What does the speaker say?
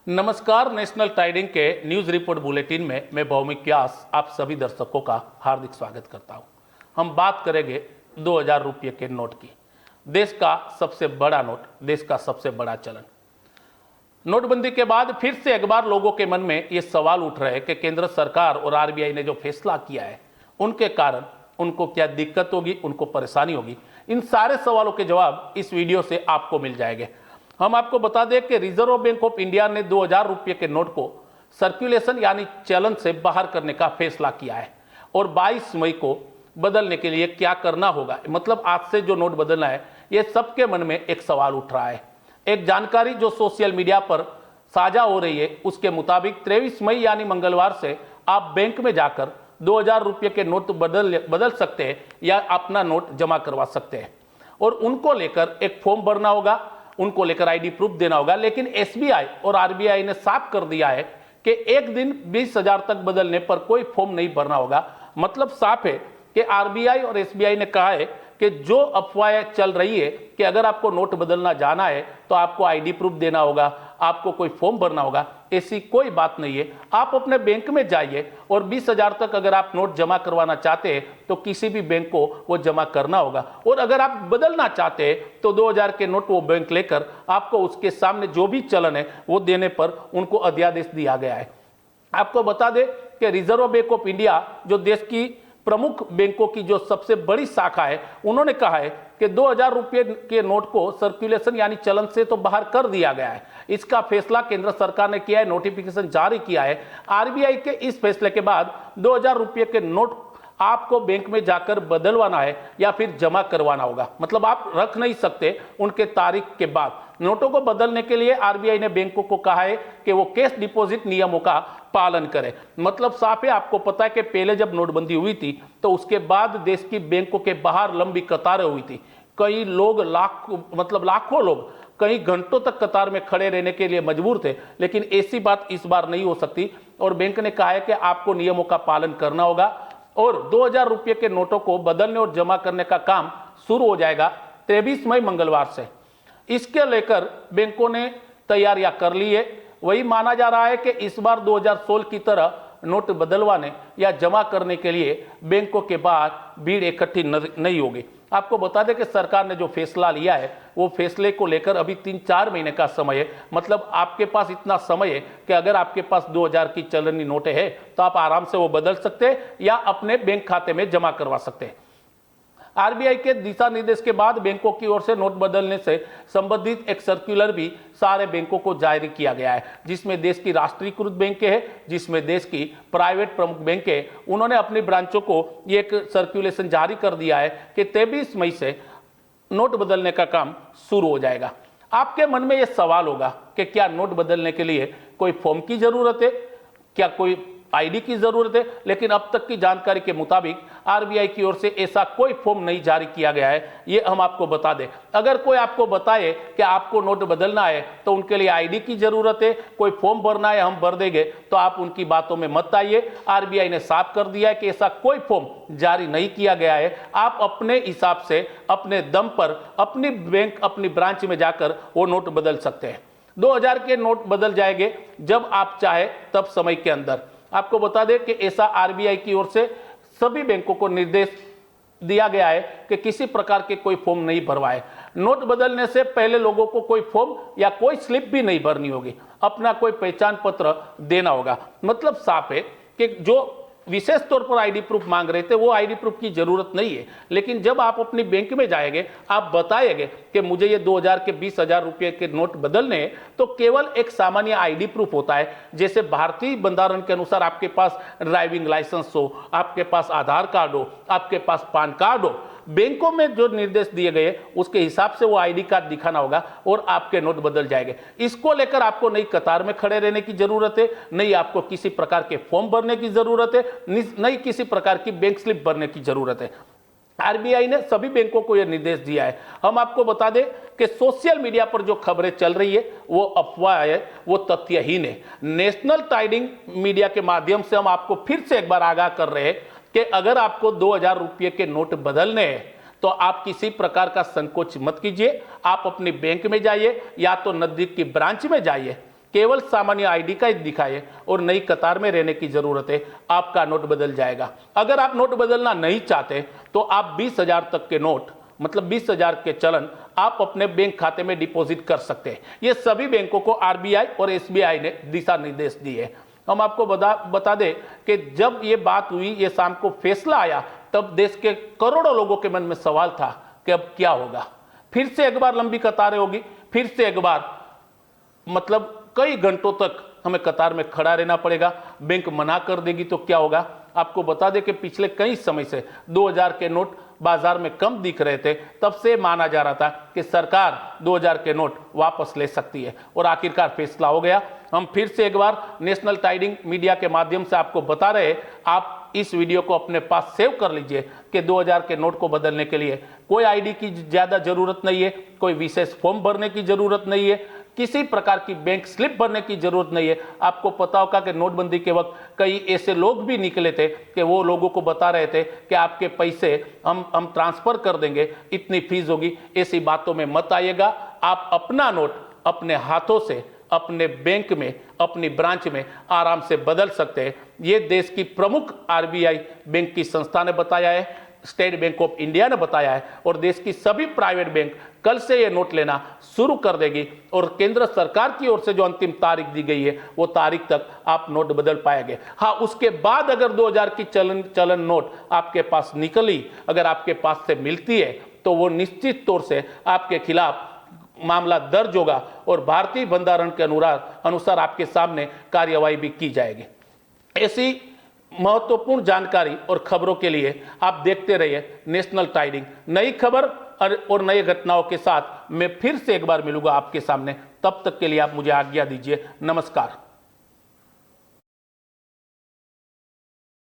नमस्कार। National tidying के news report bulletin में मैं भौमिक व्यास आप सभी दर्शकों का हार्दिक स्वागत करता हूं। हम बात करेंगे 2000 रुपये के नोट की। देश का सबसे बड़ा नोट, देश का सबसे बड़ा चलन। नोटबंदी के बाद फिर से एक बार लोगों के मन में ये सवाल उठ रहे हैं कि केंद्र सरकार और आरबीआई ने जो फैसला किया है उनके कारण उनको क्या दिक्कत होगी, उनको परेशानी होगी। इन सारे सवालों के जवाब इस वीडियो से आपको मिल जाएंगे। हम आपको बता दें कि रिजर्व बैंक ऑफ इंडिया ने 2000 रुपये के नोट को सर्कुलेशन यानी चलन से बाहर करने का फैसला किया है और 22 मई को बदलने के लिए क्या करना होगा, मतलब आज से जो नोट बदलना है, ये सबके मन में एक सवाल उठ रहा है। एक जानकारी जो सोशल मीडिया पर साझा हो रही है उसके मुताबिक 23 मई यानी मंगलवार से आप बैंक में जाकर 2000 रुपये के नोट बदल सकते हैं या अपना नोट जमा करवा सकते हैं और उनको लेकर एक फॉर्म भरना होगा, उनको लेकर आईडी प्रूफ देना होगा। लेकिन एसबीआई और आरबीआई ने साफ कर दिया है कि एक दिन 20,000 तक बदलने पर कोई फॉर्म नहीं भरना होगा। मतलब साफ है कि आरबीआई और एसबीआई ने कहा है कि जो अफवाहें चल रही है कि अगर आपको नोट बदलना जाना है तो आपको आईडी प्रूफ देना होगा, आपको कोई फॉर्म भरना होगा, ऐसी कोई बात नहीं है। आप अपने बैंक में जाइए और 20,000 तक अगर आप नोट जमा करवाना चाहते हैं तो किसी भी बैंक को वो जमा करना होगा और अगर आप बदलना चाहते हैं तो 2000 के नोट वो बैंक लेकर आपको उसके सामने जो भी चलन है वो देने पर उनको अध्यादेश दिया गया है। आपको बता दें कि रिजर्व बैंक ऑफ इंडिया जो देश की प्रमुख बैंकों की जो सबसे बड़ी शाखा है, उन्होंने कहा है कि 2000 रुपये के नोट को सर्कुलेशन यानी चलन से तो बाहर कर दिया गया है। इसका फैसला केंद्र सरकार ने किया है, नोटिफिकेशन जारी किया है। आरबीआई के इस फैसले के बाद 2000 रुपये के नोट आपको बैंक में जाकर बदलवाना है या फिर जमा करवाना होगा। मतलब आप रख नहीं सकते उनके तारीख के बाद। नोटों को बदलने के लिए आरबीआई ने बैंकों को कहा है कि वो कैश डिपॉजिट नियमों का पालन करें। मतलब साफ है, आपको पता है कि पहले जब नोटबंदी हुई थी तो उसके बाद देश की बैंकों के बाहर लंबी कतारें हुई थी। कई लोग लाखों लोग कई घंटों तक कतार में खड़े रहने के लिए मजबूर थे, लेकिन ऐसी बात इस बार नहीं हो सकती और बैंक ने कहा है कि आपको नियमों का पालन करना होगा और 2000 रुपये के नोटों को बदलने और जमा करने का काम शुरू हो जाएगा 23 मई मंगलवार से। इसके लेकर बैंकों ने तैयारियां कर ली है। वही माना जा रहा है कि इस बार 2016 की तरह नोट बदलवाने या जमा करने के लिए बैंकों के बाहर भीड़ इकट्ठी नहीं होगी। आपको बता दें कि सरकार ने जो फैसला लिया है वो फैसले को लेकर अभी 3-4 महीने का समय है। मतलब आपके पास इतना समय है कि अगर आपके पास 2000 की चलनी नोटें हैं तो आप आराम से वो बदल सकते हैं या अपने बैंक खाते में जमा करवा सकते हैं। आरबीआई के दिशा निर्देश के बाद बैंकों की ओर से नोट बदलने से संबंधित एक सर्कुलर भी सारे बैंकों को जारी किया गया है, जिसमें देश की राष्ट्रीयकृत बैंकें हैं, जिसमें देश की प्राइवेट प्रमुख बैंकें हैं। उन्होंने अपनी ब्रांचों को ये एक सर्कुलेशन जारी कर दिया है कि 23 मई से नोट बदलने का काम शुरू हो जाएगा। आपके मन में ये सवाल होगा कि क्या नोट बदलने के लिए कोई फॉर्म की जरूरत है, क्या कोई आईडी की जरूरत है? लेकिन अब तक की जानकारी के मुताबिक आरबीआई की ओर से ऐसा कोई फॉर्म नहीं जारी किया गया है। ये हम आपको बता दें। अगर कोई आपको बताए कि आपको नोट बदलना है तो उनके लिए आईडी की जरूरत है, कोई फॉर्म भरना है, हम भर देंगे, तो आप उनकी बातों में मत आइए। आरबीआई ने साफ कर दिया है कि ऐसा कोई फॉर्म जारी नहीं किया गया है। आप अपने हिसाब से, अपने दम पर, अपनी बैंक, अपनी ब्रांच में जाकर वो नोट बदल सकते हैं। 2000 के नोट बदल जाएंगे जब आप चाहे तब समय के अंदर। आपको बता दें कि ऐसा आरबीआई की ओर से सभी बैंकों को निर्देश दिया गया है कि किसी प्रकार के कोई फॉर्म नहीं भरवाए। नोट बदलने से पहले लोगों को कोई फॉर्म या कोई स्लिप भी नहीं भरनी होगी, अपना कोई पहचान पत्र देना होगा। मतलब साफ है कि जो विशेष तौर पर आईडी प्रूफ मांग रहे थे वो आईडी प्रूफ की जरूरत नहीं है। लेकिन जब आप अपनी बैंक में जाएंगे, आप बताएंगे कि मुझे ये 2000 के 20,000 रुपये के नोट बदलने हैं, तो केवल एक सामान्य आईडी प्रूफ होता है। जैसे भारतीय बंधारण के अनुसार आपके पास ड्राइविंग लाइसेंस हो, आपके पास आधार कार्ड हो, आपके पास पैन कार्ड हो। बैंकों में जो निर्देश दिए गए उसके हिसाब से वो आईडी कार्ड दिखाना होगा और आपके नोट बदल जाएंगे। इसको लेकर आपको नई कतार में खड़े रहने की जरूरत है, नहीं आपको किसी प्रकार के फॉर्म भरने की जरूरत है, नहीं किसी प्रकार की बैंक स्लिप भरने की जरूरत है। आरबीआई ने सभी बैंकों को यह निर्देश दिया है। हम आपको बता दें कि सोशल मीडिया पर जो खबरें चल रही है वो अफवाह है, वो तथ्यहीन है। नेशनल टाइडिंग मीडिया के माध्यम से हम आपको फिर से एक बार आगाह कर रहे हैं कि अगर आपको 2000 रुपये के नोट बदलने हैं तो आप किसी प्रकार का संकोच मत कीजिए। आप अपने बैंक में जाइए या तो नजदीक की ब्रांच में जाइए केवल सामान्य आईडी का ही दिखाइए और नई कतार में रहने की जरूरत है, आपका नोट बदल जाएगा। अगर आप नोट बदलना नहीं चाहते तो आप 20,000 तक के नोट, मतलब 20,000 के चलन आप अपने बैंक खाते में डिपॉजिट कर सकते हैं। ये सभी बैंकों को आरबीआई और एसबीआई ने दिशा निर्देश दिए। हम आपको बता दें कि जब ये बात हुई, ये शाम को फैसला आया, तब देश के करोड़ों लोगों के मन में सवाल था कि अब क्या होगा। फिर से एक बार लंबी कतारें होगी, फिर से एक बार मतलब कई घंटों तक हमें कतार में खड़ा रहना पड़ेगा। बैंक मना कर देगी तो क्या होगा। आपको बता दें कि पिछले कई समय से 2000 के नोट बाजार में कम दिख रहे थे, तब से माना जा रहा था कि सरकार 2000 के नोट वापस ले सकती है और आखिरकार फैसला हो गया। हम फिर से एक बार नेशनल टाइडिंग मीडिया के माध्यम से आपको बता रहे हैं, आप इस वीडियो को अपने पास सेव कर लीजिए कि 2000 के नोट को बदलने के लिए कोई आईडी की ज़्यादा जरूरत नहीं है, कोई विशेष फॉर्म भरने की जरूरत नहीं है, किसी प्रकार की बैंक स्लिप भरने की जरूरत नहीं है। आपको पता होगा कि नोटबंदी के वक्त कई ऐसे लोग भी निकले थे कि वो लोगों को बता रहे थे कि आपके पैसे हम ट्रांसफर कर देंगे, इतनी फीस होगी। ऐसी बातों में मत आइएगा। आप अपना नोट अपने हाथों से अपने बैंक में, अपनी ब्रांच में आराम से बदल सकते हैं। ये देश की प्रमुख आरबीआई बैंक की संस्था ने बताया है, स्टेट बैंक ऑफ इंडिया ने बताया है, और देश की सभी प्राइवेट बैंक कल से ये नोट लेना शुरू कर देगी। और केंद्र सरकार की ओर से जो अंतिम तारीख दी गई है, वो तारीख तक आप नोट बदल पाएंगे। हाँ, उसके बाद अगर 2000 की चलन नोट आपके पास निकली, अगर आपके पास से मिलती है, तो वो निश्चित तौर से आपके खिलाफ मामला दर्ज होगा और भारतीय बंधारण के अनुसार आपके सामने कार्यवाही भी की जाएगी। ऐसी महत्वपूर्ण जानकारी और खबरों के लिए आप देखते रहिए नेशनल टाइडिंग। नई खबर और नई घटनाओं के साथ मैं फिर से एक बार मिलूंगा आपके सामने। तब तक के लिए आप मुझे आज्ञा दीजिए। नमस्कार।